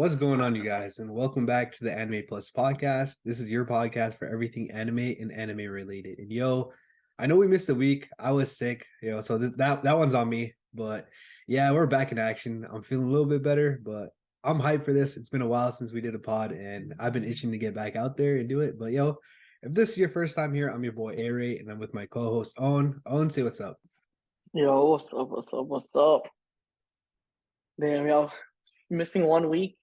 What's going on, you guys? And welcome back to the Anime Plus podcast. This is your podcast for everything anime and anime related. And I know we missed a week. I was sick, so that one's on me. But yeah, we're back in action. I'm feeling a little bit better, but I'm hyped for this. It's been a while since we did a pod, and I've been itching to get back out there and do it. But if this is your first time here, I'm your boy Aray, and I'm with my co-host Owen. Owen, say what's up. Yo, what's up? What's up? What's up? Damn, yo, missing 1 week.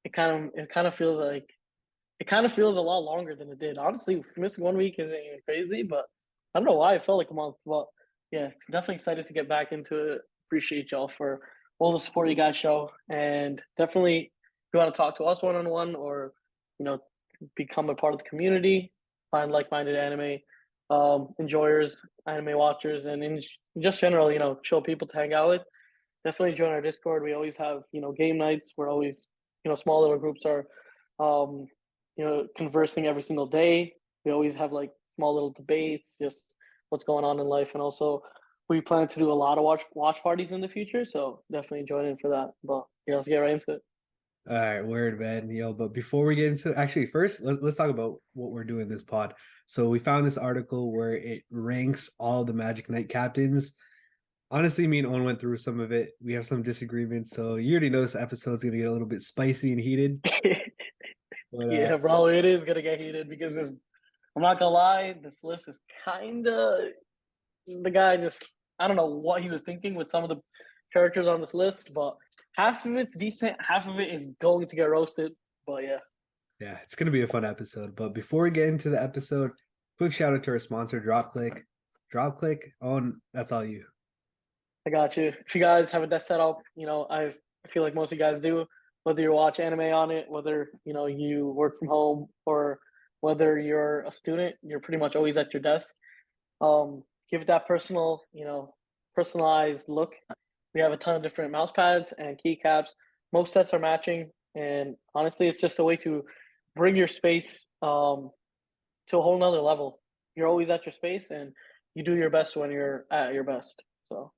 It kind of feels a lot longer than it did. Honestly, missing 1 week isn't even crazy, but I don't know why it felt like a month. But yeah, definitely excited to get back into it. Appreciate y'all for all the support you guys show, and definitely if you want to talk to us one on one or you know become a part of the community, find like-minded anime enjoyers, anime watchers, and in just general, chill people to hang out with. Definitely join our Discord. We always have, game nights. We're always, small little groups are, um, conversing every single day. We always have like small little debates, just what's going on in life, and also we plan to do a lot of watch parties in the future. So definitely join in for that. But yeah, let's get right into it. All right, word, man. But before we get into actually, first, let's talk about what we're doing this pod. So we found this article where it ranks all the Magic Knight captains. Honestly, me and Owen went through some of it. We have some disagreements. So you already know this episode's gonna get a little bit spicy and heated. But Yeah, bro, it is gonna get heated because I'm not gonna lie, this list is kind of the guy just I don't know what he was thinking with some of the characters on this list, but half of it's decent, half of it is going to get roasted. But yeah, yeah, it's gonna be a fun episode. But before we get into the episode, quick shout out to our sponsor, DropClick. DropClick, Owen, that's all you. I got you. If you guys have a desk set up, I feel like most of you guys do. Whether you watch anime on it, whether you work from home, or whether you're a student, you're pretty much always at your desk. Give it that personalized look. We have a ton of different mouse pads and keycaps. Most sets are matching, and honestly, it's just a way to bring your space to a whole nother level. You're always at your space, and you do your best when you're at your best. So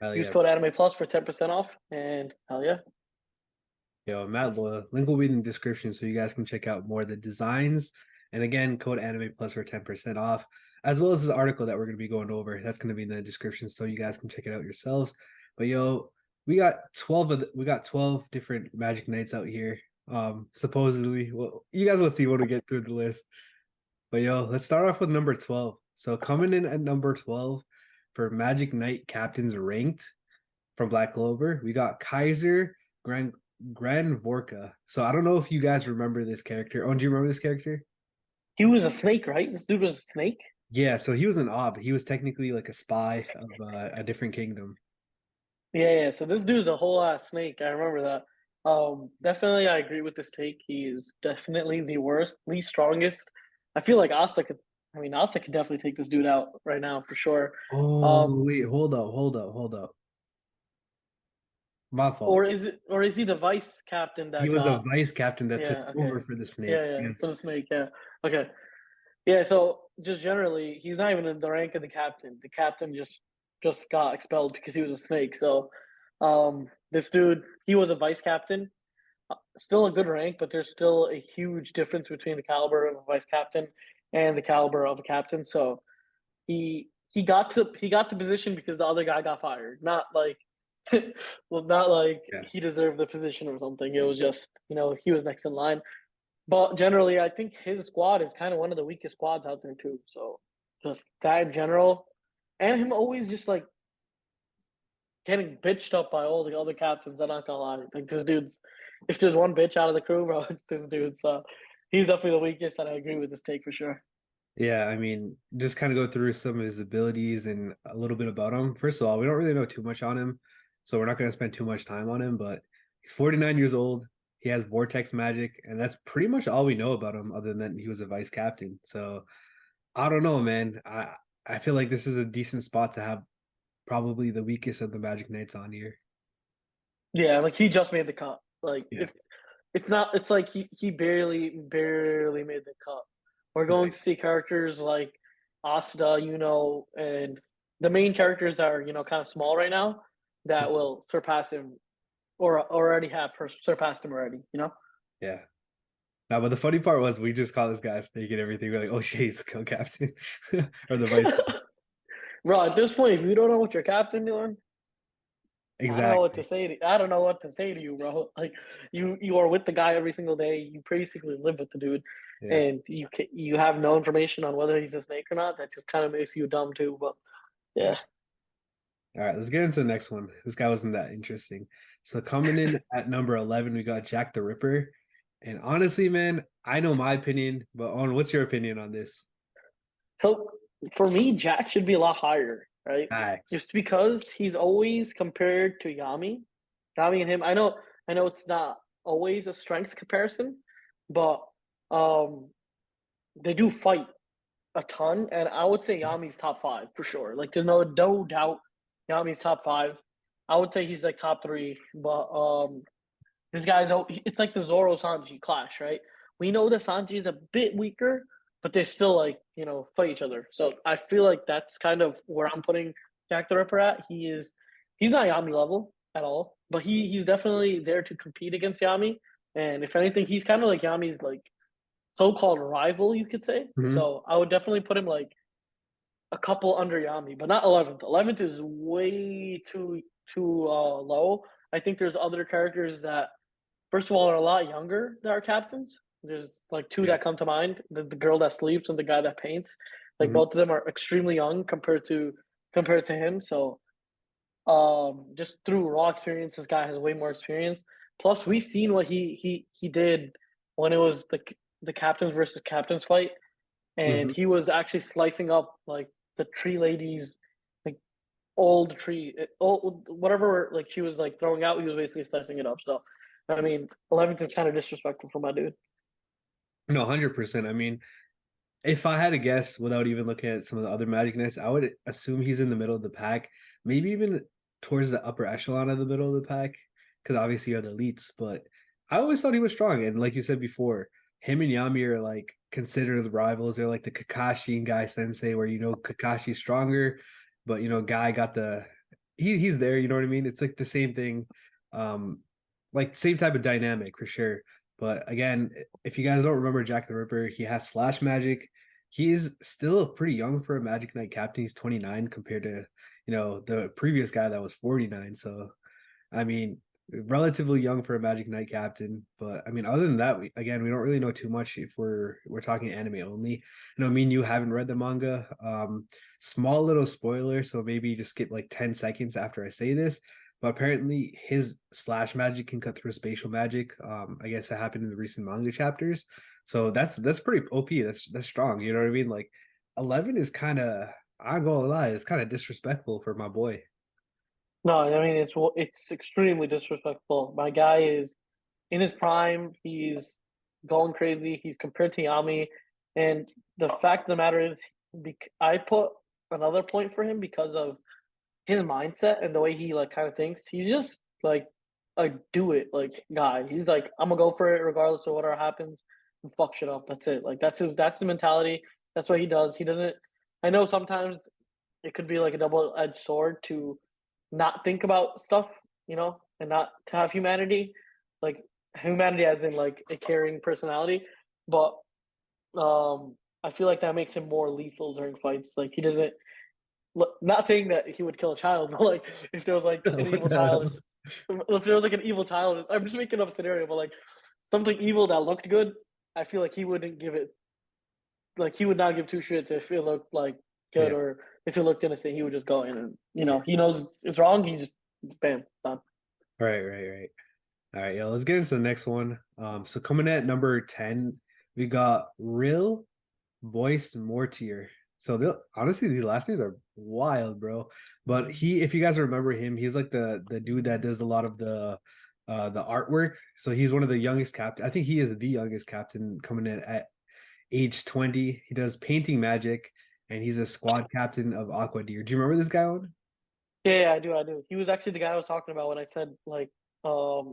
Hell use yeah. code Anime Plus for 10% off, and hell yeah. Matt Loyal. Link will be in the description so you guys can check out more of the designs. And again, code Anime Plus for 10% off, as well as this article that we're going to be going over. That's going to be in the description so you guys can check it out yourselves. But we got 12 different Magic Knights out here. Supposedly, well, you guys will see when we get through the list. But let's start off with number 12. So coming in at number 12 for Magic Knight captains ranked from Black Clover, we got Kaiser Grand Vorka. So I don't know if you guys remember this character. Oh, do you remember this character? He was a snake, right? This dude was a snake. Yeah, so he was an Ob. He was technically like a spy of a different kingdom. Yeah. So this dude's a whole ass snake. I remember that. Definitely, I agree with this take. He is definitely the worst, least strongest. I feel like Asta could. I mean, Asta could definitely take this dude out right now for sure. Oh, Um, wait, hold up. My or fault. is he the vice captain He that was a got? vice captain that took Yeah. Okay. over for the snake. Yeah. For the Yes. snake. Yeah. Okay. Yeah. So just generally, he's not even in the rank of the captain. The captain just got expelled because he was a snake. So, this dude, he was a vice captain. Still a good rank, but there's still a huge difference between the caliber of a vice captain and the caliber of a captain. So he got to position because the other guy got fired. Not like well, not like Yeah. he deserved the position or something. It was just he was next in line. But generally, I think his squad is kind of one of the weakest squads out there too. So just that in general, and him always just like getting bitched up by all the other captains. I'm not gonna lie. Like this dude's, if there's one bitch out of the crew, bro, it's this dude. So he's definitely the weakest, and I agree with this take for sure. Yeah, I mean, just kind of go through some of his abilities and a little bit about him. First of all, we don't really know too much on him, so we're not going to spend too much time on him, but he's 49 years old. He has vortex magic, and that's pretty much all we know about him, other than he was a vice captain. So I don't know, man. I feel like this is a decent spot to have probably the weakest of the Magic Knights on here. Yeah, like he just made the cut. Like Yeah. it's not. It's like he barely made the cut. We're going Right. to see characters like Asta, and the main characters that are kind of small right now that will surpass him or already have surpassed him already. You know. Yeah. No, but the funny part was we just call this guy Snake and everything. We're like, oh shit, he's the co-captain or the vice. Bro, at this point, if you don't know what your captain doing, I don't know what to Exactly. say. I don't know what to say to you, bro. Like you are with the guy every single day. You basically live with the dude, Yeah. and you have no information on whether he's a snake or not. That just kind of makes you dumb too. But Yeah. yeah. All right, let's get into the next one. This guy wasn't that interesting. So coming in at number 11, we got Jack the Ripper. And honestly, man, I know my opinion, but on what's your opinion on this? So for me, Jack should be a lot higher, right? Facts. Just because he's always compared to Yami. Yami and him. I know it's not always a strength comparison, but um, they do fight a ton, and I would say Yami's top five for sure. Like, there's no doubt Yami's top five. I would say he's like top three, but this guy's it's like the Zoro Sanji clash, right? We know that Sanji is a bit weaker, but they still like fight each other. So I feel like that's kind of where I'm putting Jack the Ripper at. He's not Yami level at all, but he's definitely there to compete against Yami. And if anything, he's kind of like Yami's like so-called rival, you could say. Mhm. So I would definitely put him like a couple under Yami, but not 11th. 11th is way too low. I think there's other characters that, first of all, are a lot younger than our captains. There's like two Yeah. that come to mind: the girl that sleeps and the guy that paints. Like Mhm. both of them are extremely young compared to him. So just through raw experience, this guy has way more experience. Plus, we've seen what he did when it was the captains versus captains fight, and Mhm. he was actually slicing up like the tree ladies, like old tree, old, whatever like she was like throwing out. He was basically slicing it up. So, I mean, 11th is kind of disrespectful for my dude. No, 100%. I mean, if I had to guess without even looking at some of the other Magic Knights, I would assume he's in the middle of the pack, maybe even towards the upper echelon of the middle of the pack, because obviously you're the elites. But I always thought he was strong, and like you said before, him and Yami are like considered the rivals. They're like the Kakashi and Guy Sensei, where Kakashi's stronger, but Guy got he's there. You know what I mean? It's like the same thing, um, like same type of dynamic for sure. But again, if you guys don't remember Jack the Ripper, he has slash magic. He is still pretty young for a Magic Knight captain. He's 29 compared to, the previous guy that was 49. So, I mean, relatively young for a Magic Knight captain. But I mean, other than that, we don't really know too much if we're talking anime only. Me and you haven't read the manga. Small little spoiler, so maybe just skip like 10 seconds after I say this. But apparently, his slash magic can cut through spatial magic. I guess it happened in the recent manga chapters. So that's pretty OP. That's strong. You know what I mean? Like 11 is kind of, I'm gonna lie, it's kind of disrespectful for my boy. No, I mean it's extremely disrespectful. My guy is in his prime. He's going crazy. He's compared to Yami, and the fact of the matter is, I put another point for him because of his mindset and the way he like kind of thinks. He's just like a do it like guy. He's like, I'm gonna go for it regardless of whatever happens and fuck shit up. That's it. Like that's his mentality. That's what he does. He doesn't. I know sometimes it could be like a double edged sword to not think about stuff, and not to have humanity, like humanity as in like a caring personality. But I feel like that makes him more lethal during fights. Like he doesn't. Not saying that he would kill a child, but like if there was like an What evil the child, hell? if there was like an evil child, I'm just making up a scenario, but like something evil that looked good, I feel like he wouldn't give it. Like he would not give two shits if it looked like good Yeah. or if it looked innocent. He would just go in and Yeah. he knows it's wrong. He just bam done. Right, right, right. All right, yeah, let's get into the next one. So coming at number 10, we got Real Voice Mortier. So honestly, these last names are wild, bro. But if you guys remember him, he's like the dude that does a lot of the artwork. So he's one of the youngest captain. I think he is the youngest captain coming in at age 20. He does painting magic, and he's a squad captain of Aqua Deer. Do you remember this guy on? Yeah, I do. I do. He was actually the guy I was talking about when I said like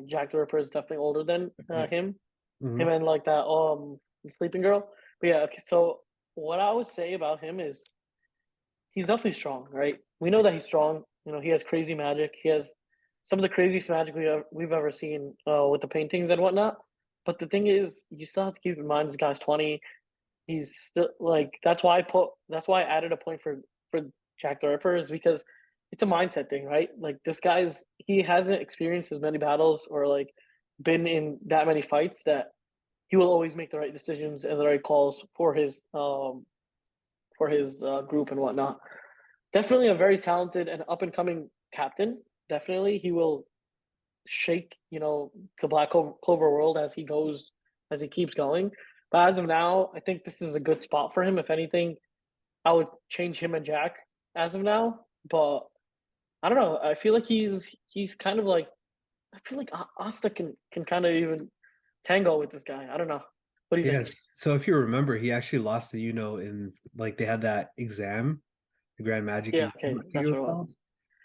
Jack the Ripper is definitely older than Yeah. him. Him Hmm. and like that sleeping girl. But yeah, okay, so what I would say about him is he's definitely strong, right? We know that he's strong. He has crazy magic. He has some of the craziest magic we've ever seen with the paintings and whatnot. But the thing is, you still have to keep in mind this guy's 20. He's still like that's why I added a point for Jack the Ripper is because it's a mindset thing, right? Like this guy's he hasn't experienced as many battles or like been in that many fights that he will always make the right decisions and the right calls for his group and whatnot. Definitely a very talented and up and coming captain. Definitely, he will shake the Black Clover world as he goes as he keeps going. But as of now, I think this is a good spot for him. If anything, I would change him and Jack as of now. But I don't know. I feel like he's kind of like I feel like Asta can kind of even tango with this guy. I don't know. What do you think? Yes. So if you remember, he actually lost to in like they had that exam, the Grand Magic Yeah. exam, Okay. I think it That's was what it was. called.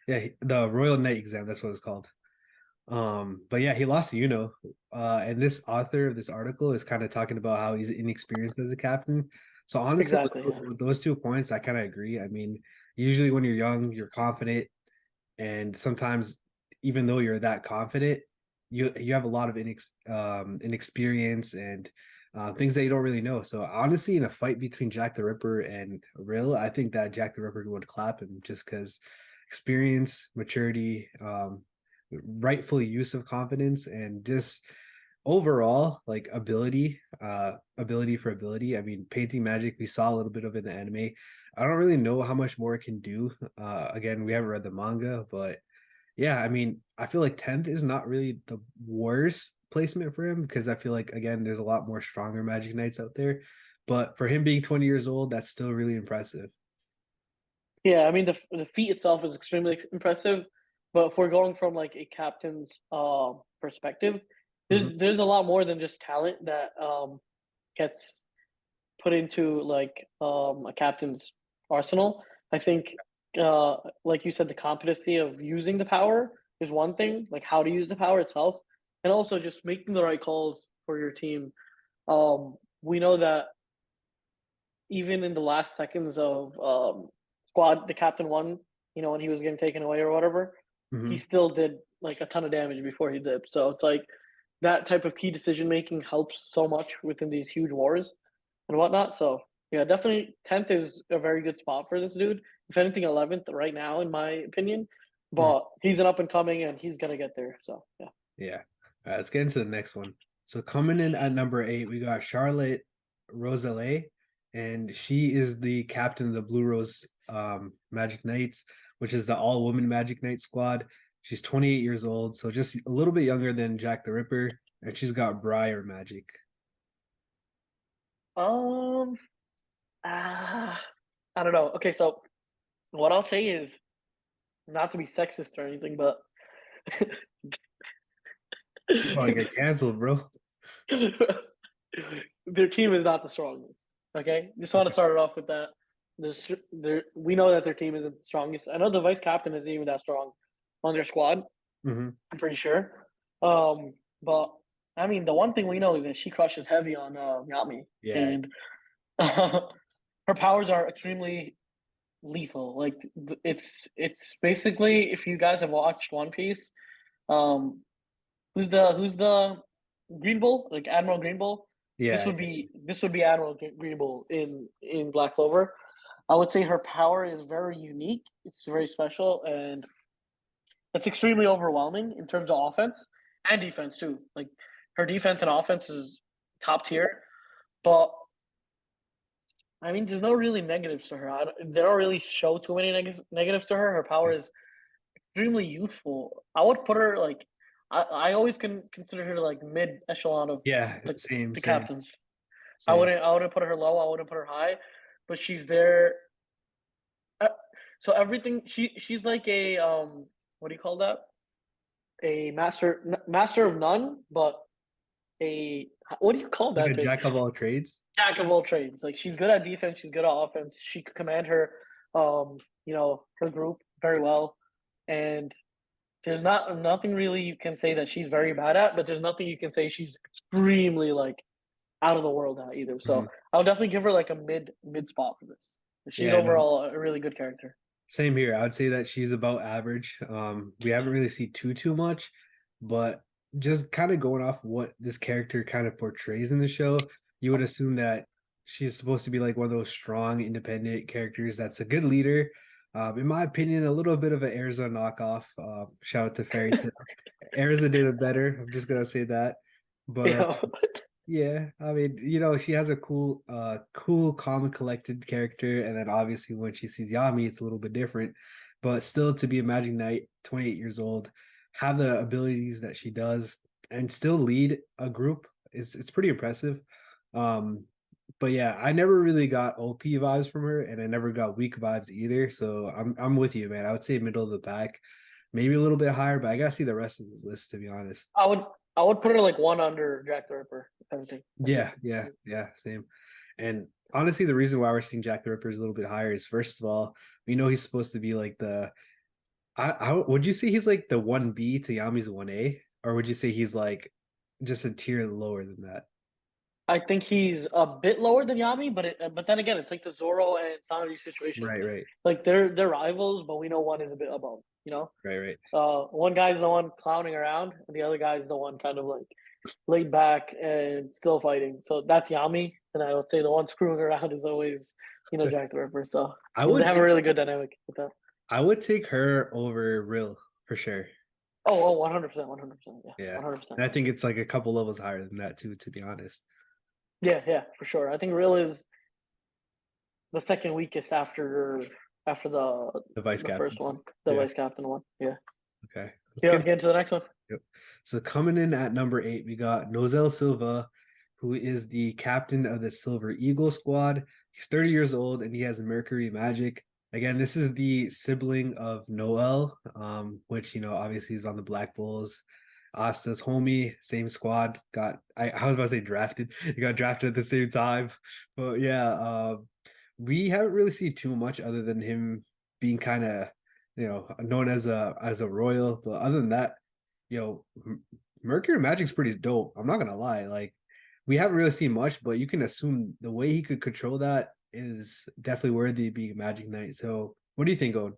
Yeah, the Royal Knight exam, that's what it's called. But yeah, he lost to and this author of this article is kind of talking about how he's inexperienced as a captain. So honestly, Exactly. Yeah. with those 2 points, I kind of agree. I mean, usually when you're young, you're confident, and sometimes even though you're that confident, you have a lot of inexperience and things that you don't really know. So honestly, in a fight between Jack the Ripper and Rill, I think that Jack the Ripper would clap him just because experience, maturity, rightful use of confidence, and just overall like ability for ability. I mean, painting magic, we saw a little bit of in the anime. I don't really know how much more it can do. Again, we haven't read the manga, but yeah, I mean, I feel like 10th is not really the worst placement for him because I feel like again there's a lot more stronger magic knights out there, but for him being 20 years old, that's still really impressive. Yeah, I mean the feat itself is extremely impressive, but if we're going from like a captain's perspective, Mhm. there's a lot more than just talent that gets put into like a captain's arsenal. I think like you said, the competency of using the power is one thing, like how to use the power itself, and also just making the right calls for your team. We know that even in the last seconds of squad, the captain won. When he was getting taken away or whatever, he Mhm. still did like a ton of damage before he dipped. So it's like that type of key decision making helps so much within these huge wars and whatnot. So yeah, definitely 10th is a very good spot for this dude. If anything, 11th right now, in my opinion. Mhm. But he's an up and coming, and he's gonna get there. So yeah. Yeah. All right, let's get into the next one. So coming in at number 8, we got Charlotte Rosalie, and she is the captain of the Blue Rose Magic Knights, which is the all-woman Magic Knight squad. She's 28 years old, so just a little bit younger than Jack the Ripper, and she's got Briar Magic. Um. Ah. I don't know. Okay, so what I'll say is not to be sexist or anything, but You probably get canceled, bro. their team is not the strongest. Okay, just want to start it off with that. We know that their team isn't the strongest. I know the vice captain isn't even that strong on their squad. Hmm. I'm pretty sure. But I mean, the one thing we know is that she crushes heavy on Yami, Yeah. and her powers are extremely lethal. Like it's basically if you guys have watched One Piece, um, who's the Green Bull, like Admiral Green Bull. This Yeah. would be this would be Admiral Green Bull in Black Clover. I would say her power is very unique. It's very special, and it's extremely overwhelming in terms of offense and defense too. Like her defense and offense is top tier, but I mean, there's no really negatives to her. They don't really show too many negatives to her. Her power is extremely useful. I would put her like I always can consider her like mid echelon of Yeah. the Same, the same, captains. I same. wouldn't I wouldn't put her low. I wouldn't put her high, but she's there. Uh, so everything she's like a what do you call that? A master of none, but a what do you call Like that a thing? jack of all trades. Jack of all trades. Like she's good at defense, she's good at offense. She could command her her group very well. And there's nothing really you can say that she's very bad at, but there's nothing you can say she's extremely like out of the world at either. So Mhm. I'll definitely give her like a mid spot for this. She's Yeah, no, overall a really good character. Same here. I would say that she's about average. We haven't really seen too much, but just kind of going off what this character kind of portrays in the show, you would assume that she's supposed to be like one of those strong, independent characters that's a good leader. In my opinion, a little bit of an Erza knockoff. Shout out to Fairy Tale. Erza did it better. I'm just gonna say that. But You know, yeah, I mean, she has a cool, calm and collected character, and then obviously when she sees Yami, it's a little bit different. But still, to be a Magic Knight, 28 years old, have the abilities that she does, and still lead a group, it's pretty impressive. Um, but yeah, I never really got OP vibes from her, and I never got weak vibes either. So I'm with you, man. I would say middle of the pack, maybe a little bit higher, but I gotta see the rest of this list to be honest. I would I would put her like one under Jack the Ripper. Everything. That's Yeah, it. yeah, same. And honestly, the reason why we're seeing Jack the Ripper is a little bit higher is first of all, we know he's supposed to be like I would you say he's like the 1B to Yami's 1A? Or would you say he's like just a tier lower than that? I think he's a bit lower than Yami, but then again, it's like the Zoro and Sanji situation. Right, right, Like they're rivals, but we know one is a bit above. You know, right, right. one guy's the one clowning around, and the other guy's the one kind of like laid back and still fighting. So that's Yami, and I would say the one screwing around is always Jack the Ripper. So I they would have a take really good dynamic with that. I would take her over Real for sure. Oh, 100%, 100%, yeah, Yeah. 100%. And I think it's like a couple levels higher than that too, to be honest. Yeah, yeah, for sure. I think Real is the second weakest after The vice the first captain. one, the Yeah. vice captain one. Yeah. Okay. Let's Yeah, get let's get into the next one. Yep. So coming in at number 8, we got Nozel Silva, who is the captain of the Silver Eagle squad. He's 30 years old and he has Mercury Magic. Again, this is the sibling of Noel, which obviously is on the Black Bulls. Asta's homie, same squad. I was about to say drafted. He got drafted at the same time. But yeah, we haven't really seen too much other than him being kind of known as a royal. But other than that, Mercury Magic's pretty dope. I'm not gonna lie. Like we haven't really seen much, but you can assume the way he could control that is definitely worthy of being a Magic Knight. So what do you think, Owen?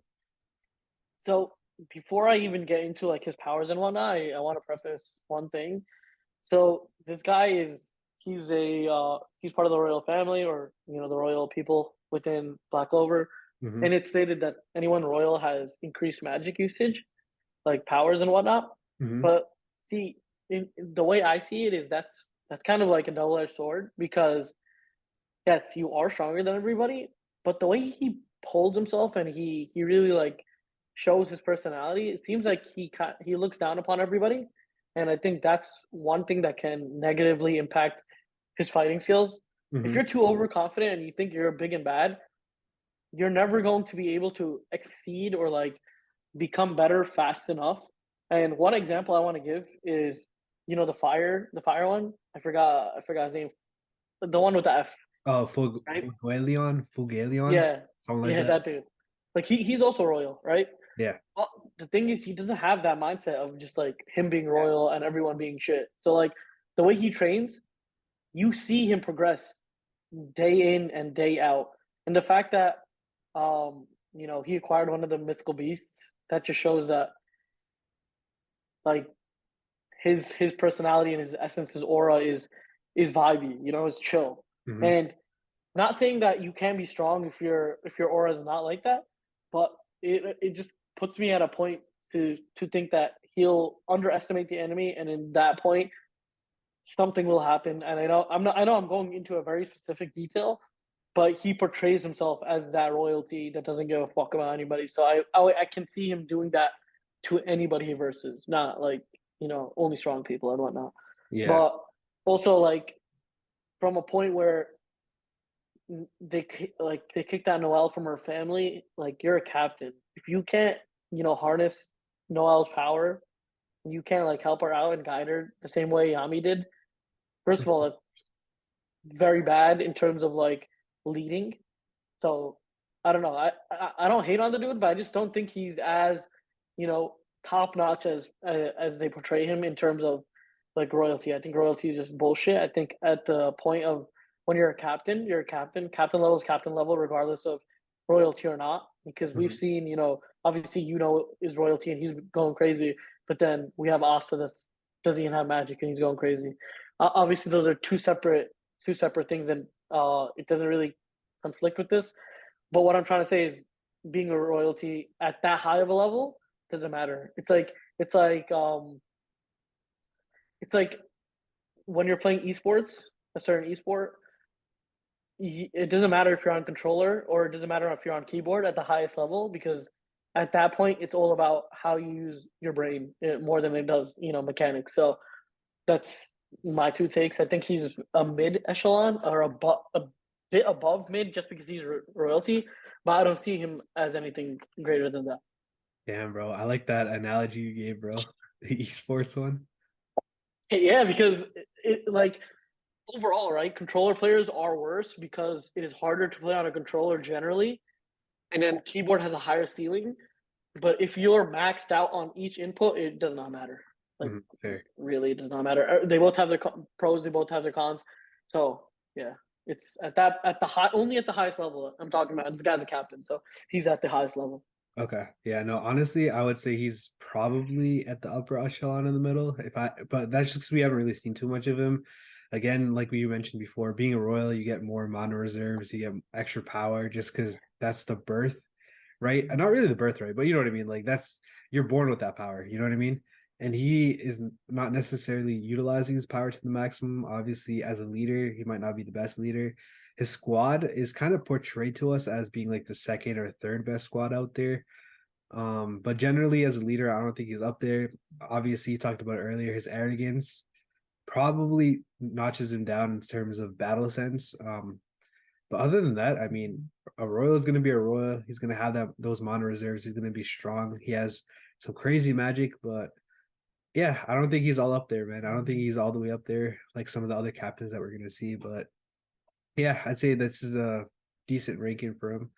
So before I even get into like his powers and whatnot, I want to preface one thing. So this guy is he's part of the royal family, or the royal people within Black Clover, Mm-hmm. and it's stated that anyone royal has increased magic usage, like powers and whatnot. Mm-hmm. But see, in the way I see it is that's kind of like a double edged sword, because yes, you are stronger than everybody, but the way he holds himself and he really like shows his personality, it seems like he looks down upon everybody, and I think that's one thing that can negatively impact his fighting skills. If Mm-hmm. you're too overconfident and you think you're big and bad, you're never going to be able to exceed or like become better fast enough. And one example I want to give is the fire one. I forgot his name. The one with the F, Oh, right? Fugalion, Yeah, something like yeah, that. that dude. Like he's also royal, right? Yeah. But the thing is, he doesn't have that mindset of just like him being royal and everyone being shit. So like the way he trains, you see him progress day in and day out, and the fact that he acquired one of the mythical beasts, that just shows that like his personality and his essence, his aura is vibey. It's chill. Mm-hmm. And not saying that you can be strong if your aura is not like that, but it just puts me at a point to think that he'll underestimate the enemy, and in that point, something will happen. And I know I'm going into a very specific detail, but he portrays himself as that royalty that doesn't give a fuck about anybody. So I can see him doing that to anybody he versus, not like only strong people and whatnot. Yeah. But also like from a point where they kicked out Noelle from her family. Like you're a captain. If you can't harness Noelle's power, you can't like help her out and guide her the same way Yami did. First of all, it's very bad in terms of like leading. So I don't know. I don't hate on the dude, but I just don't think he's as top notch as they portray him in terms of like royalty. I think royalty is just bullshit. I think at the point of when you're a captain, you're a captain. Captain level is captain level, regardless of royalty or not. because we've Mhm. seen, obviously, is royalty and he's going crazy, but then we have Asta that doesn't even have magic and he's going crazy. Obviously, those are two separate things, and it doesn't really conflict with this. But what I'm trying to say is, being a royalty at that high of a level doesn't matter. It's like it's like when you're playing esports, a certain esport, it doesn't matter if you're on controller or it doesn't matter if you're on keyboard at the highest level, because at that point it's all about how you use your brain, more than it does mechanics. So that's my two takes. I think he's a mid echelon, or a bit above mid, just because he's royalty, but I don't see him as anything greater than that. Damn, bro. I like that analogy you gave, bro. The esports one. Yeah, because like, overall, right? Controller players are worse because it is harder to play on a controller generally, and then keyboard has a higher ceiling. But if you're maxed out on each input, it does not matter. Like, Fair. really, it does not matter. They both have their pros. They both have their cons. So yeah, it's at the high, only at the highest level I'm talking about. This guy's a captain, so he's at the highest level. Okay. Yeah, no, honestly, I would say he's probably at the upper echelon in the middle. But that's just 'cause we haven't really seen too much of him. Again, like we mentioned before, being a royal, you get more mono reserves, you get extra power just because that's the birth, right? And not really the birthright, but you know what I mean. Like that's you're born with that power. You know what I mean? And he is not necessarily utilizing his power to the maximum. Obviously, as a leader, he might not be the best leader. His squad is kind of portrayed to us as being like the second or third best squad out there. But generally, as a leader, I don't think he's up there. Obviously, you talked about earlier, his arrogance probably notches him down in terms of battle sense. But other than that, I mean, a royal is going to be a royal. He's going to have those mono reserves. He's going to be strong. He has some crazy magic, but yeah, I don't think he's all up there, man. I don't think he's all the way up there like some of the other captains that we're going to see. But yeah, I'd say this is a decent ranking for him.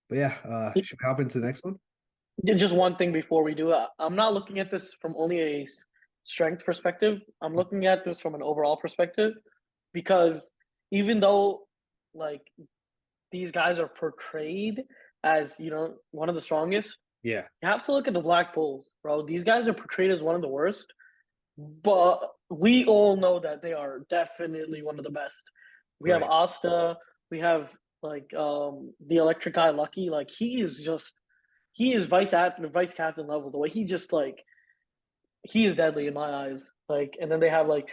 But yeah, should we hop into the next one? Just one thing before we do it, I'm not looking at this from only a strength perspective. I'm looking at this from an overall perspective, because even though, like, these guys are portrayed as one of the strongest, Yeah. you have to look at the Black Bulls, bro. These guys are portrayed as one of the worst, but we all know that they are definitely one of the best. We have Right. Asta, we have, like, the electric guy Lucky. Like, he is vice captain level. The way he just, he is deadly in my eyes. Like, and then they have, like,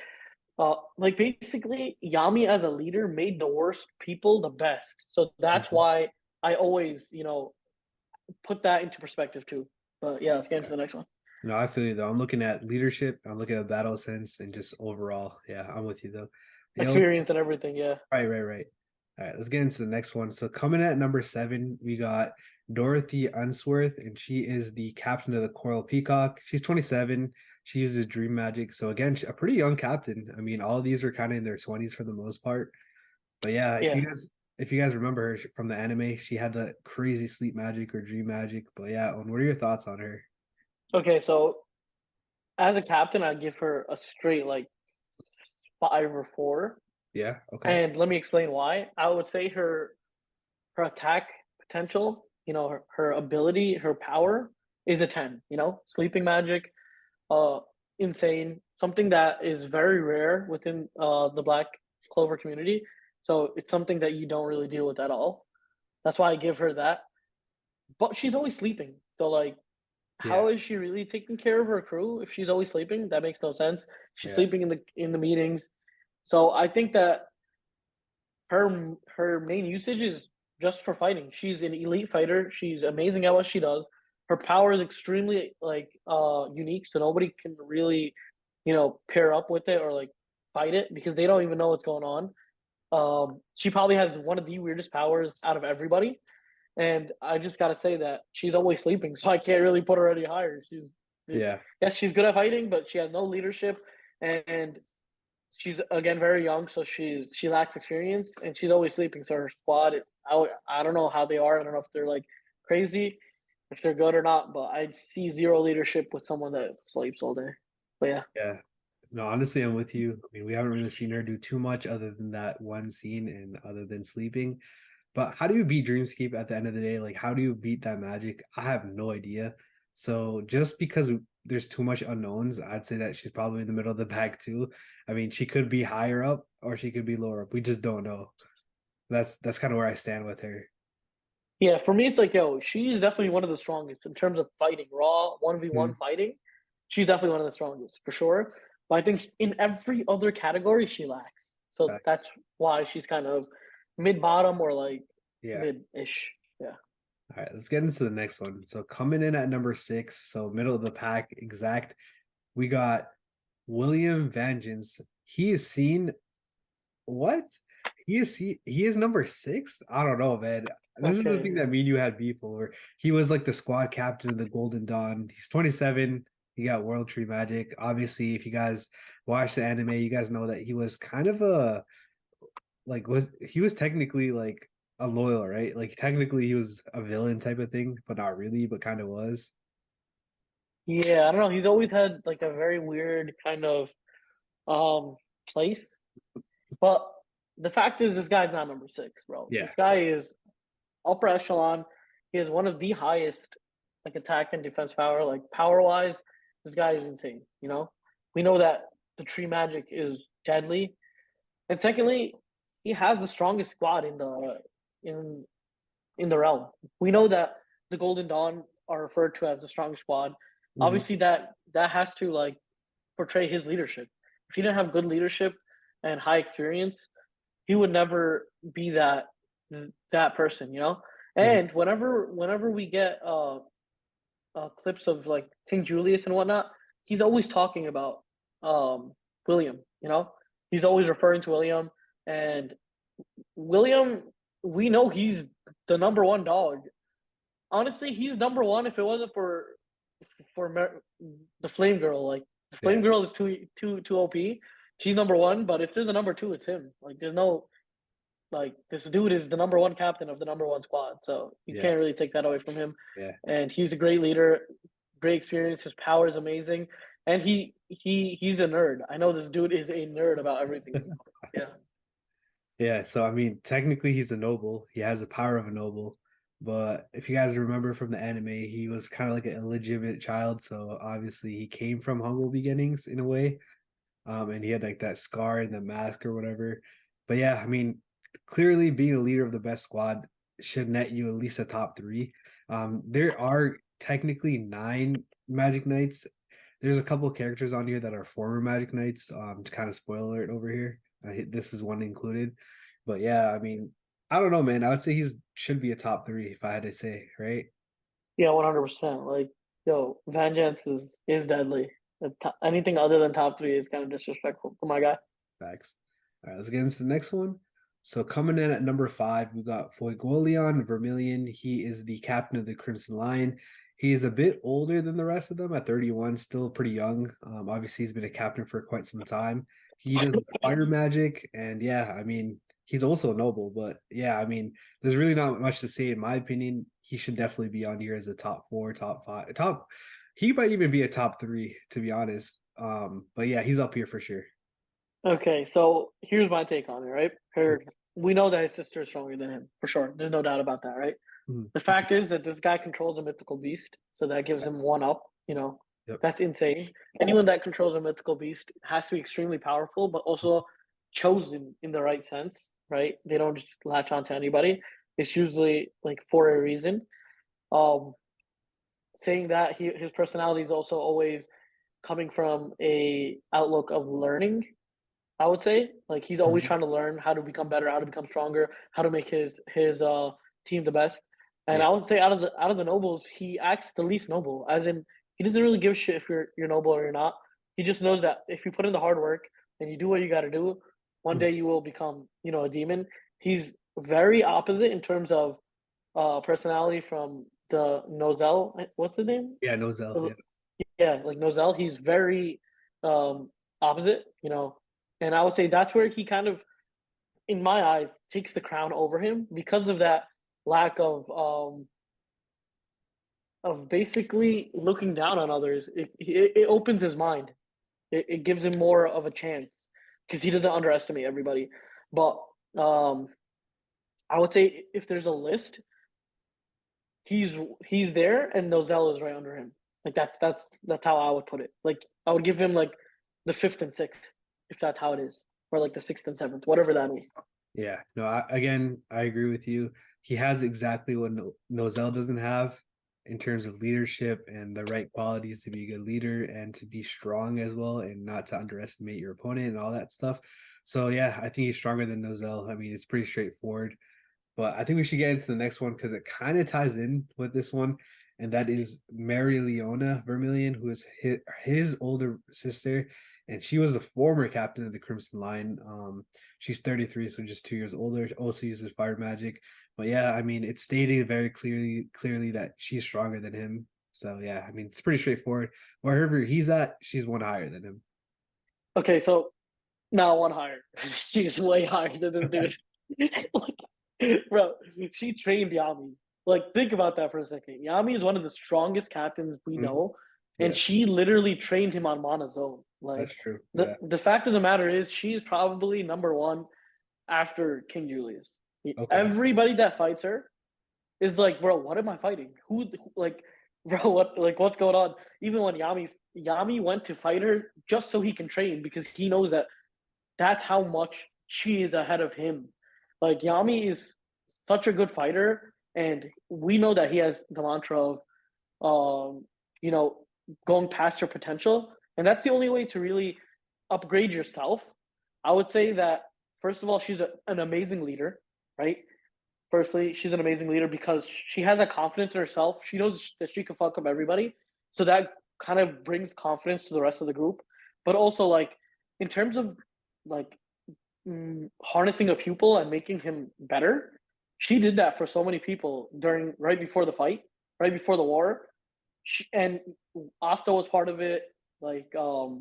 basically Yami as a leader made the worst people the best. So that's Mhm. why I always, put that into perspective too. But yeah, let's get into Yeah. the next one. No, I feel you though. I'm looking at leadership. I'm looking at battle sense and just overall. Yeah, I'm with you though. Yo, Experience and everything, yeah. right. All right, let's get into the next one. So coming at number 7, we got Dorothy Unsworth, and she is the captain of the Coral Peacock. She's 27. She uses dream magic. So again, a pretty young captain. I mean, all of these are kind of in their 20s for the most part. But yeah, Yeah. if you guys remember her from the anime, she had the crazy sleep magic or dream magic. But yeah, what are your thoughts on her? Okay, so as a captain, I'd give her a straight, like, 5 or 4. Yeah, okay. And let me explain why. I would say her attack potential, her ability, her power is a 10. Sleeping magic, uh, insane. Something that is very rare within the Black Clover community. So it's something that you don't really deal with at all. That's why I give her that. But she's always sleeping. So, like, Yeah, how is she really taking care of her crew if she's always sleeping? That makes no sense. She's yeah, sleeping in the meetings. So I think that her main usage is just for fighting. She's an elite fighter. She's amazing at what she does. Her power is extremely, like, unique, so nobody can really, pair up with it or, like, fight it, because they don't even know what's going on. She probably has one of the weirdest powers out of everybody, and I just gotta say that she's always sleeping, so I can't really put her any higher. yeah, Yes, she's good at fighting, but she has no leadership, and she's, again, very young, so she lacks experience, and she's always sleeping. So her squad, I don't know how they are. I don't know if they're, like, crazy, if they're good or not. But I see zero leadership with someone that sleeps all day. But yeah, yeah. No, honestly, I'm with you. I mean, we haven't really seen her do too much other than that one scene and other than sleeping. But how do you beat Dreamscape at the end of the day? Like, how do you beat that Magic? I have no idea. So just because there's too much unknowns, I'd say that she's probably in the middle of the pack too. I mean, she could be higher up or she could be lower up. We just don't know. That's kind of where I stand with her. Yeah, for me, it's like, yo, she's definitely one of the strongest in terms of fighting, raw 1v1 Mm, fighting. She's definitely one of the strongest for sure. But I think in every other category, she lacks. So facts. that's why she's kind of mid bottom or like Yeah. mid ish. Yeah. All right, let's get into the next one. So coming in at number 6, so middle of the pack, exact. We got William Vengeance. He is seen what? He is number 6? I don't know, man. This is the thing Okay. that me and you had beef over. He was like the squad captain of the Golden Dawn. He's 27. He got World Tree Magic. Obviously, if you guys watch the anime, you guys know that he was kind of a like was he was technically like a loyal, right? Like technically he was a villain type of thing, but not really, but kind of was. Yeah, I don't know. He's always had like a very weird kind of um place. But the fact is this guy's not number six, bro. Yeah, This guy is upper echelon. He has one of the highest like attack and defense power. Like power wise, this guy is insane. You know, we know that the tree magic is deadly, and secondly, he has the strongest squad in in the realm. We know that the Golden Dawn are referred to as the strong squad. mhm, Obviously, that has to like portray his leadership. If he didn't have good leadership and high experience, he would never be that person, you know. mhm. And whenever we get clips of like King Julius and whatnot, he's always talking about William. You know, he's always referring to William, and William. We know he's the number one dog. Honestly, he's number one. If it wasn't for the Flame Girl, like the Flame Yeah, Girl is too OP. She's number one, but if there's a number two, it's him. Like there's no like this dude is the number one captain of the number one squad, so you yeah, can't really take that away from him. yeah. And he's a great leader, great experience. His power is amazing, and he's a nerd. I know this dude is a nerd about everything. So, yeah, Yeah, so I mean, technically he's a noble. He has the power of a noble. But if you guys remember from the anime, he was kind of like an illegitimate child. So obviously he came from humble beginnings in a way. And he had like that scar and the mask or whatever. But yeah, I mean, clearly being a leader of the best squad should net you at least a top 3. There are technically 9 Magic Knights. There's a couple of characters on here that are former Magic Knights. To kind of spoiler alert over here. This is one included. But yeah, I mean, I don't know, man. I would say he's should be a top 3 if I had to say, right? yeah, 100%. Like, yo, Vengeance is deadly. Anything other than top three is kind of disrespectful for my guy. Facts. All right, let's get into the next one. So coming in at number 5, we got Foygolion Vermilion. He is the captain of the Crimson Lion. He is a bit older than the rest of them at 31, still pretty young. Obviously, he's been a captain for quite some time. He does fire magic, and yeah, I mean, he's also noble. But yeah, I mean, there's really not much to say in my opinion. He should definitely be on here as a top 4, top 5, top. He might even be a top 3, to be honest. But yeah, he's up here for sure. Okay, so here's my take on it, right? We know that his sister is stronger than him, for sure. There's no doubt about that, right? Mhm. The fact is that this guy controls a mythical beast, so that gives him one up, you know. Yep. That's insane. Anyone that controls a mythical beast has to be extremely powerful, but also chosen in the right sense, right? They don't just latch on to anybody. It's usually like for a reason. Um, saying that his personality is also always coming from a outlook of learning. I would say like he's always Mhm. trying to learn how to become better, how to become stronger, how to make his team the best. And Yeah. I would say out of the nobles, he acts the least noble. As in, he doesn't really give a shit if you're noble or you're not. He just knows that if you put in the hard work and you do what you got to do, one Mhm. day you will become a demon. He's very opposite in terms of personality from the Nozel. What's his name? Yeah, Nozel. Yeah. Yeah, like Nozel, he's very um opposite, and I would say that's where he kind of, in my eyes, takes the crown over him because of that lack of basically looking down on others. It opens his mind. It gives him more of a chance because he doesn't underestimate everybody. But um I would say if there's a list, he's he's there and Nozell is right under him. Like that's how I would put it. Like I would give him like the fifth and sixth, if that's how it is, or like the sixth and seventh, whatever that is. Yeah, no, again, I agree with you. He has exactly what Nozell doesn't have in terms of leadership and the right qualities to be a good leader and to be strong as well and not to underestimate your opponent and all that stuff. So yeah, I think he's stronger than Nozell. I mean, it's pretty straightforward. But I think we should get into the next one because it kind of ties in with this one, and that is Mary Leona Vermillion, who is his older sister, and she was the former captain of the Crimson Line. She's 33, so just 2 years older. Also uses fire magic. But yeah, I mean, it's stated very clearly that she's stronger than him. So yeah, I mean, it's pretty straightforward. Wherever he's at, she's one higher than him. Okay, so now one higher. She's way higher than this dude. Like, bro, she trained Yami. Like, think about that for a second. Yami is one of the strongest captains we Mhm. know, and Yeah, she literally trained him on Mana Zone. that's Like, true. the Yeah, the fact of the matter is, she's probably number one after King Julius. okay. Everybody that fights her is like, bro, what am I fighting? Like, bro, what's going on? Even when Yami went to fight her just so he can train because he knows that that's how much she is ahead of him. Like Yami is such a good fighter, and we know that he has the mantra of, um, you know, going past her potential, and that's the only way to really upgrade yourself. I would say that first of all, she's an amazing leader, right? Firstly, she's an amazing leader because she has that confidence in herself. She knows that she can fuck up everybody, so that kind of brings confidence to the rest of the group. But also, like in terms of like harnessing a pupil and making him better. She did that for so many people during right before the fight, right before the war. And Asta was part of it. Like, what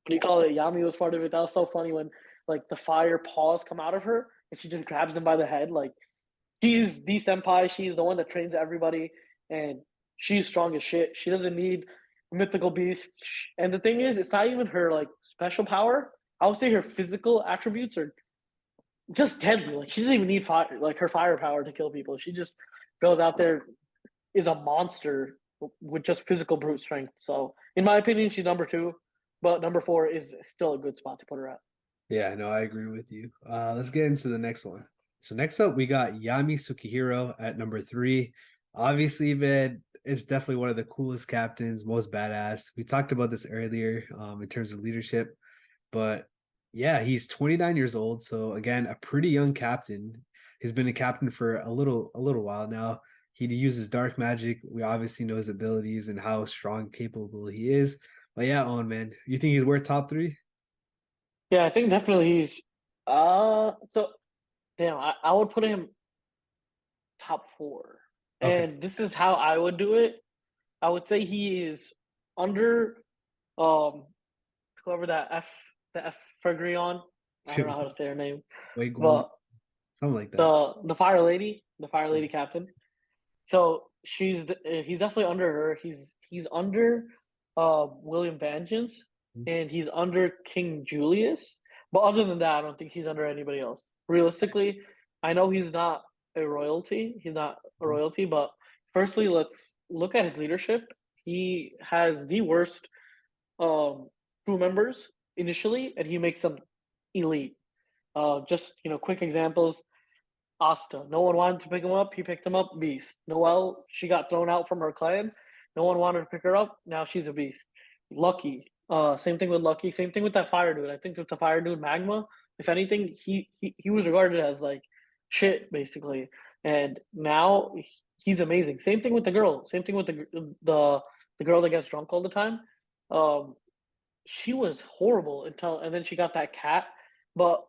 do you call it? Yami was part of it. That was so funny when like the fire paws come out of her and she just grabs them by the head. Like she's the senpai. She's the one that trains everybody, and she's strong as shit. She doesn't need a mythical beast. And the thing is, it's not even her like special power. I would say her physical attributes are just deadly. Like she doesn't even need fire, like her firepower to kill people. She just goes out there, is a monster with just physical brute strength. So, in my opinion, she's number two, but number four is still a good spot to put her at. Yeah, no, I agree with you. Let's get into the next one. So next up, we got Yami Sukihiro at number three. Obviously, man, it's definitely one of the coolest captains, most badass. We talked about this earlier, in terms of leadership, but yeah, he's 29 years old. So again, a pretty young captain. He's been a captain for a little while now. He uses dark magic. We obviously know his abilities and how strong, capable he is. But yeah, on man, you think he's worth top three? Yeah, I think definitely he's. So damn, I would put him top four, Okay. and this is how I would do it. I would say he is under um Clover the F Fergrion. I don't know how to say her name, Wait, but something like that. the Fire Lady captain. So he's definitely under her. He's under William Vengeance and he's under King Julius. But other than that, I don't think he's under anybody else. Realistically, I know he's not a royalty. He's not a royalty, but firstly, let's look at his leadership. He has the worst um, crew members initially, and he makes them elite. Just quick examples. Asta. No one wanted to pick him up. He picked him up. Beast. Noelle, she got thrown out from her clan. No one wanted to pick her up. Now she's a beast. Lucky. Same thing with Lucky. Same thing with that fire dude. I think with the fire dude Magma, if anything, he was regarded as like shit basically, and now he's amazing. Same thing with the girl. Same thing with the girl that gets drunk all the time. Um, she was horrible and then she got that cat. But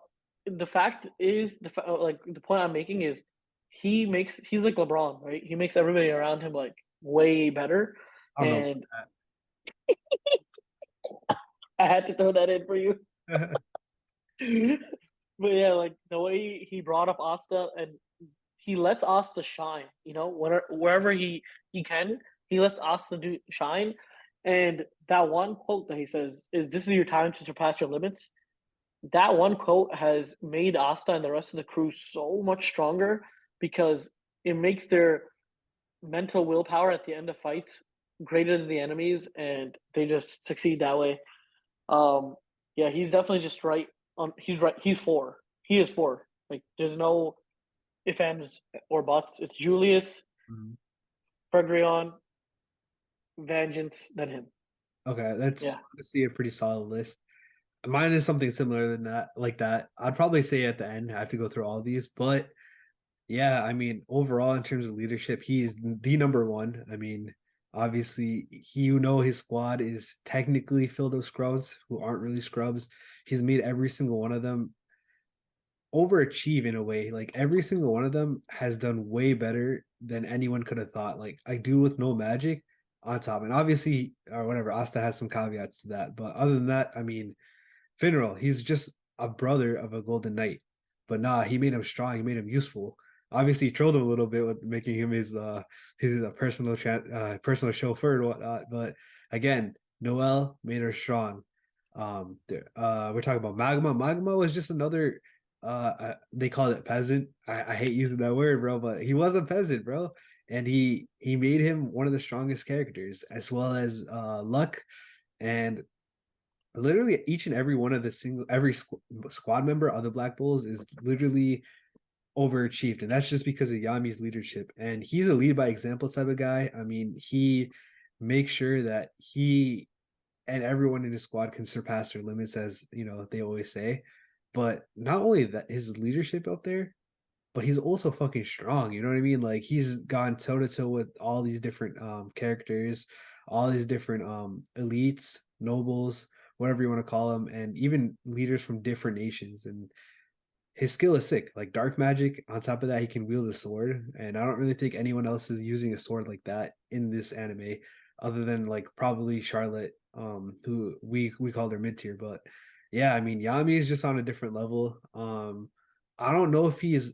the fact is, like the point I'm making is, he's like LeBron, right? He makes everybody around him like way better, I don't know and I had to throw that in for you. about But yeah, like the way he brought up Asta and he lets Asta shine, wherever he can, he lets Asta do shine. And that one quote that he says is, "This is your time to surpass your limits." That one quote has made Asta and the rest of the crew so much stronger. because it makes their mental willpower at the end of fights greater than the enemies, and they just succeed that way. Um, yeah, he's definitely just right. He's right. He's four. He is four. Like, there's no if ands or buts. It's Julius, Mhm. Fredrion, Vengeance, then him. Okay, that's Yeah. honestly a pretty solid list. Mine is something similar than that, like that. I'd probably say at the end I have to go through all these, but yeah, I mean, overall in terms of leadership, he's the number one. I mean, obviously, his squad is technically filled with scrubs who aren't really scrubs. He's made every single one of them overachieve in a way. Like every single one of them has done way better than anyone could have thought. Like I do with no magic on top, and obviously, or whatever. Asta has some caveats to that, but other than that, I mean, Finral, he's just a brother of a golden knight. But nah, he made him strong, he made him useful. Obviously, he trolled him a little bit with making him his personal chauffeur and whatnot. But again, Noel made her strong. We're talking about Magma. Magma was just another they call it peasant. I hate using that word, bro, but he was a peasant, bro. And he made him one of the strongest characters, as well as Luck and literally each and every one of the squad member of the Black Bulls is literally overachieved, and that's just because of Yami's leadership. And he's a lead by example type of guy. I mean, he makes sure that he and everyone in his squad can surpass their limits, as they always say. But not only that, his leadership up there, but he's also fucking strong. You know what I mean? Like he's gone toe to toe with all these different characters, all these different elites, nobles, whatever you want to call them, and even leaders from different nations. And his skill is sick. Like dark magic. On top of that, he can wield a sword, and I don't really think anyone else is using a sword like that in this anime, other than like probably Charlotte, who we called her mid tier. But yeah, I mean Yami is just on a different level. I don't know if he is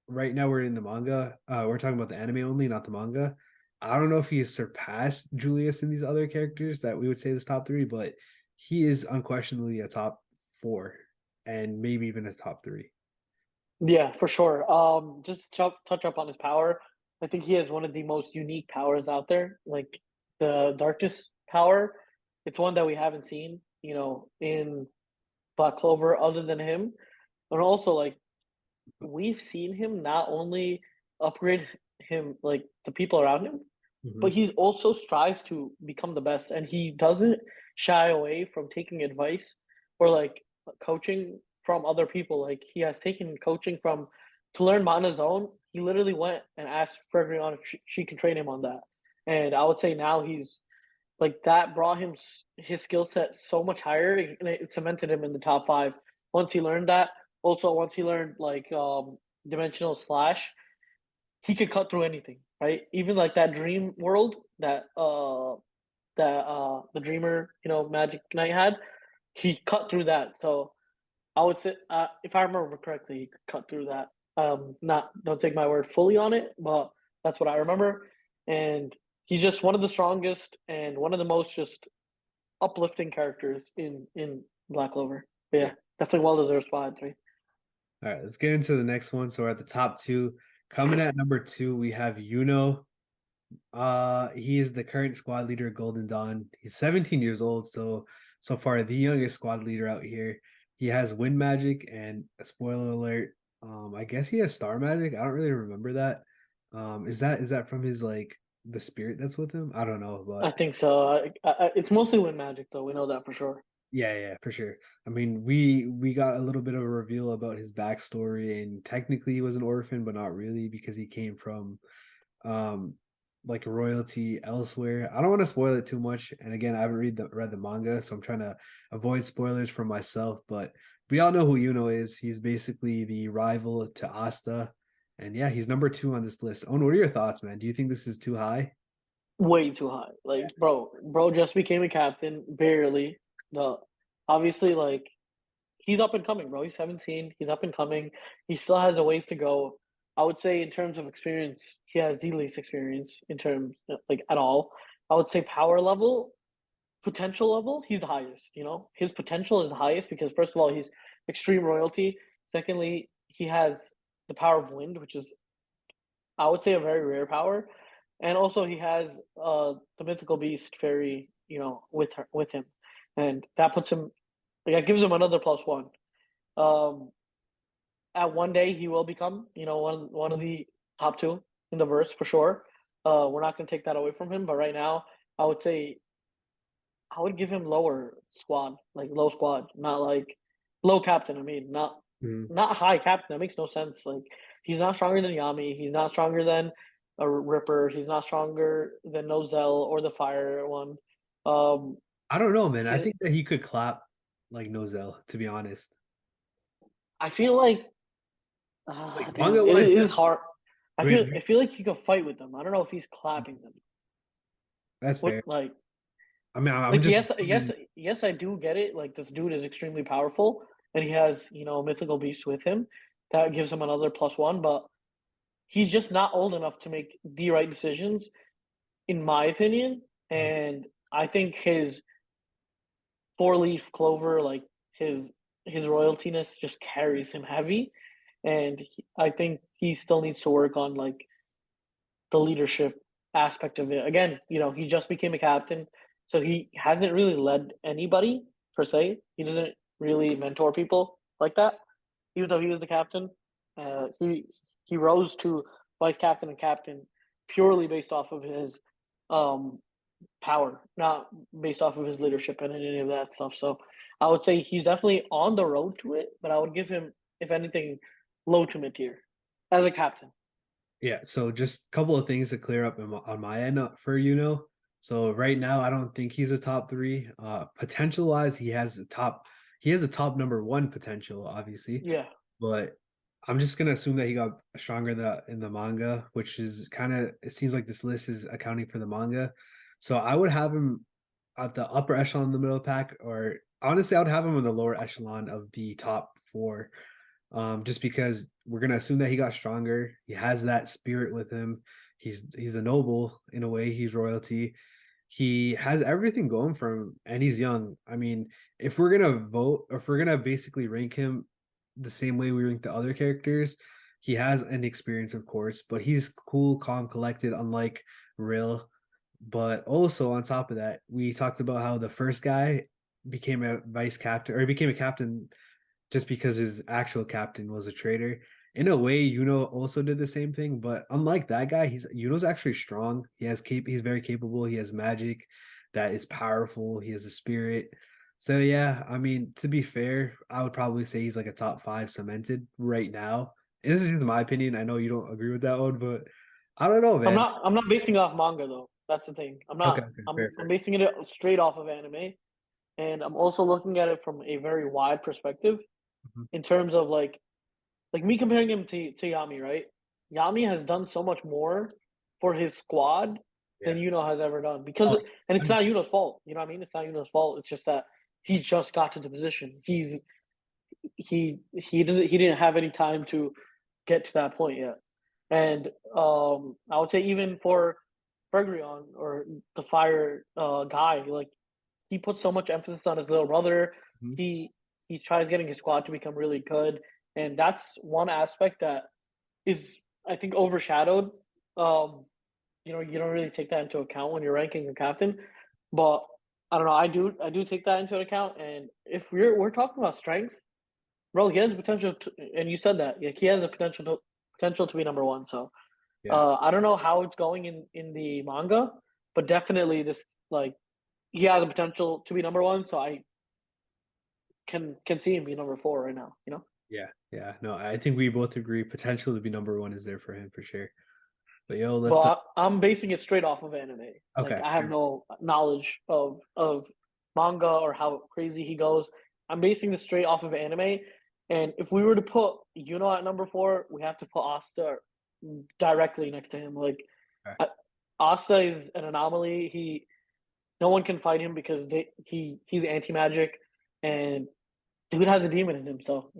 right now. We're in the manga. We're talking about the anime only, not the manga. I don't know if he has surpassed Julius and these other characters that we would say this top three, but he is unquestionably a top four and maybe even a top three. Yeah, for sure. Just to touch up on his power. I think he has one of the most unique powers out there, like the darkness power. It's one that we haven't seen, in Black Clover other than him. And also, like, we've seen him not only upgrade him, like the people around him, but Mhm. he also strives to become the best, and he doesn't shy away from taking advice or like coaching from other people. Like he has taken coaching from to learn on his own. He literally went and asked Fredrion if she can train him on that, and I would say now he's like that brought his skill set so much higher, and it cemented him in the top five once he learned that. Also, once he learned like dimensional slash, he could cut through anything, right? Even like that dream world that the dreamer, Magic Knight had, he cut through that. So I would say, if I remember correctly, he could cut through that. Not don't take my word fully on it, but that's what I remember. And he's just one of the strongest and one of the most just uplifting characters in Black Clover. But Yeah. yeah, definitely well deserved spot 3. All right, let's get into the next one. So we're at the top two. Coming at number two, we have Yuno. He is the current squad leader of Golden Dawn. He's 17 years old, so far the youngest squad leader out here. He has wind magic and spoiler alert, I guess he has star magic. I don't really remember that. Is that from his like the spirit that's with him? I don't know, I but think so. It's mostly wind magic, though. We know that for sure. yeah, yeah, for sure. I mean, we got a little bit of a reveal about his backstory, and technically he was an orphan, but not really because he came from um like royalty elsewhere. I don't want to spoil it too much. And again, I haven't read the manga, so I'm trying to avoid spoilers for myself. But we all know who Yuno is. He's basically the rival to Asta. And yeah, he's number two on this list. Owen, what are your thoughts, man? Do you think this is too high? Way too high. Yeah. Like, bro just became a captain, barely. The Obviously, like, he's up and coming, bro. He's 17. He's up and coming. He still has a ways to go. I would say in terms of experience, he has the least experience in terms like at all. I would say power level, potential level, he's the highest. His potential is the highest because first of all, he's extreme royalty. Secondly, he has the power of wind, which is I would say a very rare power, and also he has the mythical beast fairy, with him, and that puts him, that gives him another +1. Um, at one day he will become, one of the top two in the verse for sure. We're not going to take that away from him, but right now I would say I would give him lower squad, like low squad, not like low captain. I mean, Mhm. not high captain. That makes no sense. Like he's not stronger than Yami. He's not stronger than a Ripper. He's not stronger than Nozel or the Fire one. Um, I don't know, man. I he, think that he could clap like Nozel, to be honest. I feel like Like damn, manga it wise, is hard. I mean, I feel like he could fight with them. I don't know if he's clapping them. that's What fair. like I mean, I'm Like just yes, assuming. I do get it. Like this dude is extremely powerful, and he has a mythical beast with him that gives him another +1. But he's just not old enough to make the right decisions, in my opinion. And I think his 4-leaf clover, like his his royaltiness, just carries him heavy. And I think he still needs to work on like the leadership aspect of it. Again, he just became a captain, so he hasn't really led anybody per se. He doesn't really mentor people like that, even though he was the captain. He rose to vice captain and captain purely based off of his um, power, not based off of his leadership and any of that stuff. So I would say he's definitely on the road to it, but I would give him, if anything, low to mid tier as a captain. Yeah, so just a couple of things to clear up on my end for So right now, I don't think he's a top three. Potential wise, he has a top number one potential, obviously, Yeah. but I'm just gonna assume that he got stronger in the manga, which is kind of, it seems like this list is accounting for the manga. So I would have him at the upper echelon in the middle pack, or honestly, I would have him in the lower echelon of the top four, just because we're gonna assume that he got stronger. He has that spirit with him. He's a noble in a way. He's royalty. He has everything going for him, and he's young. I mean, if we're gonna vote, or if we're gonna basically rank him the same way we rank the other characters, he has an experience, of course, but he's cool, calm, collected, unlike Rill. But also on top of that, we talked about how the first guy became a vice captain, or he became a captain just because his actual captain was a traitor. In a way, also did the same thing, but unlike that guy, Yuno's actually strong. He's very capable. He has magic that is powerful. He has a spirit. So yeah, I mean, to be fair, I would probably say he's like a top five cemented right now. And this is just my opinion. I know you don't agree with that one, but I don't know, man. I'm not basing it off manga though. That's the thing. I'm Okay, not. okay, fair, I'm fair. basing it straight off of anime, and I'm also looking at it from a very wide perspective Mhm. in terms of like me comparing him to Yami, right? Yami has done so much more for his squad than Yeah. Yuno has ever done, because, Oh, and it's not Yuno's fault. You know what I mean? It's not Yuno's fault. It's just that he just got to the position. He didn't have any time to get to that point yet. And I would say even for Fergrion, or the fire guy, like he puts so much emphasis on his little brother. mhm. He tries getting his squad to become really good, and that's one aspect that is, I think, overshadowed. Um, you don't really take that into account when you're ranking a captain, but I don't know. I do take that into account. And if we're talking about strength, bro, he has potential, and you said that. Like he has a potential to be number one. So Yeah. I don't know how it's going in the manga, but definitely this, like, he has the potential to be number one. So I can see him be number four right now. Yeah, yeah. No, I think we both agree potential to be number one is there for him for sure. But yo, let's But I'm basing it straight off of anime. Like okay. I have no knowledge of manga or how crazy he goes. I'm basing this straight off of anime. And if we were to put at number four, we have to put Asta directly next to him. Like Okay. uh, Asta is an anomaly. No one can fight him because he's anti magic, and dude has a demon in him. So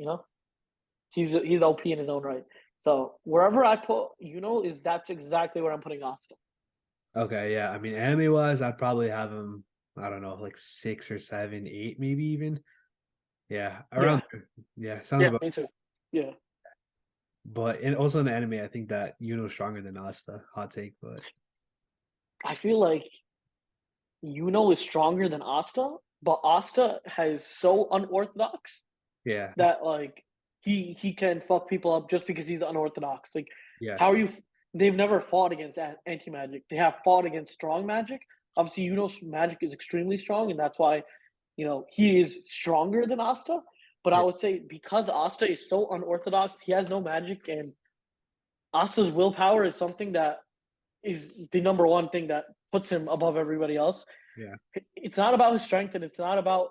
he's OP in his own right. So wherever I put is that's exactly where I'm putting Asta. Okay, yeah. I mean, anime wise, I'd probably have him, I don't know, like six or seven, eight, maybe even. Yeah, around Yeah, there. Yeah, sounds yeah, about me too. Yeah, But and also in the anime, I think that Yuno's stronger than Asta. Hot take, but I feel like Yuno is stronger than Asta, but Asta has so unorthodox yeah, that like he can fuck people up just because he's unorthodox. Like, yeah, how are you? They've never fought against anti magic. They have fought against strong magic. Obviously, Yuno's magic is extremely strong, and that's why he is stronger than Asta. But I yeah, would say because Asta is so unorthodox, he has no magic, and Asta's willpower is something that is the number one thing that puts him above everybody else. yeah, It's not about his strength, and it's not about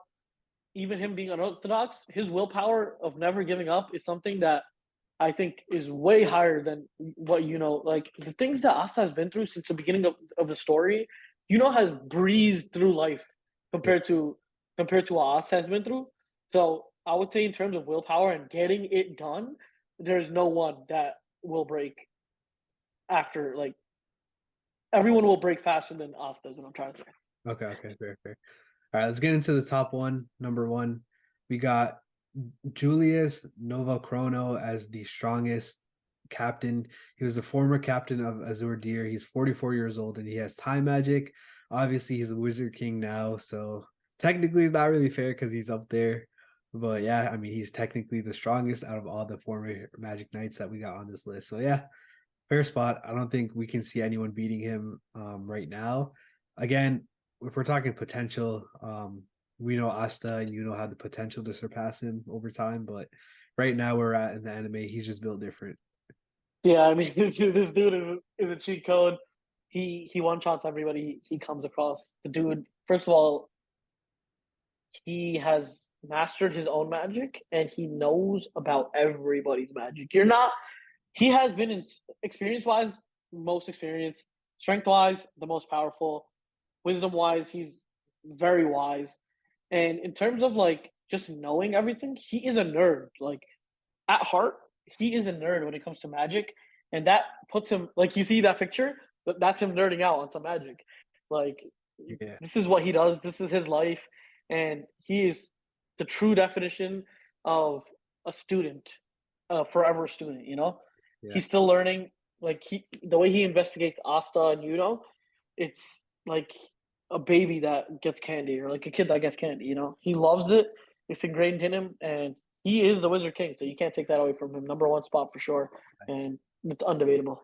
even him being unorthodox. His willpower of never giving up is something that I think is way higher than what like the things that Asta has been through since the beginning of the story. Has breezed through life yeah. compared to what Asta has been through. So I would say in terms of willpower and getting it done, there's no one that will break after like everyone will break faster than Asta is what I'm trying to say. Okay, okay, fair, fair. All right, let's get into the top one. Number one, we got Julius Novachrono as the strongest captain. He was the former captain of Azure Deer. He's 44 years old and he has time magic. Obviously, he's a Wizard King now, so technically it's not really fair because he's up there. But yeah, I mean, he's technically the strongest out of all the former Magic Knights that we got on this list. So yeah, fair spot. I don't think we can see anyone beating him right now. Again, if we're talking potential, we know Asta and have the potential to surpass him over time, but right now we're at in the anime, he's just built different. Yeah, I mean, this dude is a cheat code. He one shots everybody he comes across. The dude, first of all, he has mastered his own magic and he knows about everybody's magic. You're not. He has been in experience wise most experienced, strength wise the most powerful, wisdom wise he's very wise, and in terms of like just knowing everything, he is a nerd. Like at heart, he is a nerd when it comes to magic, and that puts him like you see that picture, but that's him nerding out on some magic. Like Yeah, this is what he does. This is his life, and he is the true definition of a student, a forever student. yeah, He's still learning. Like the way he investigates Asta and it's like a baby that gets candy or like a kid that gets candy. He loves it. It's ingrained in him, and he is the Wizard King, so you can't take that away from him. Number one spot for sure, nice. and it's undebatable.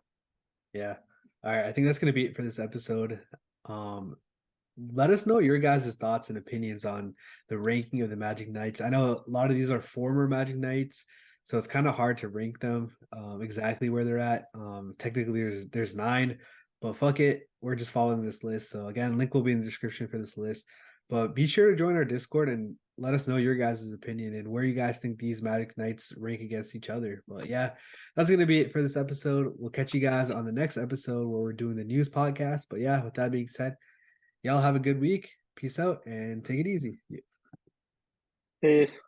Yeah. All right. I think that's gonna be it for this episode. Um, let us know your guys' thoughts and opinions on the ranking of the Magic Knights. I know a lot of these are former Magic Knights, so it's kind of hard to rank them exactly where they're at. Technically, there's nine, but fuck it, we're just following this list. So again, link will be in the description for this list. But be sure to join our Discord and let us know your guys' opinion and where you guys think these Magic Knights rank against each other. But yeah, that's gonna be it for this episode. We'll catch you guys on the next episode where we're doing the news podcast. But yeah, with that being said, y'all have a good week. Peace out and take it easy. Peace.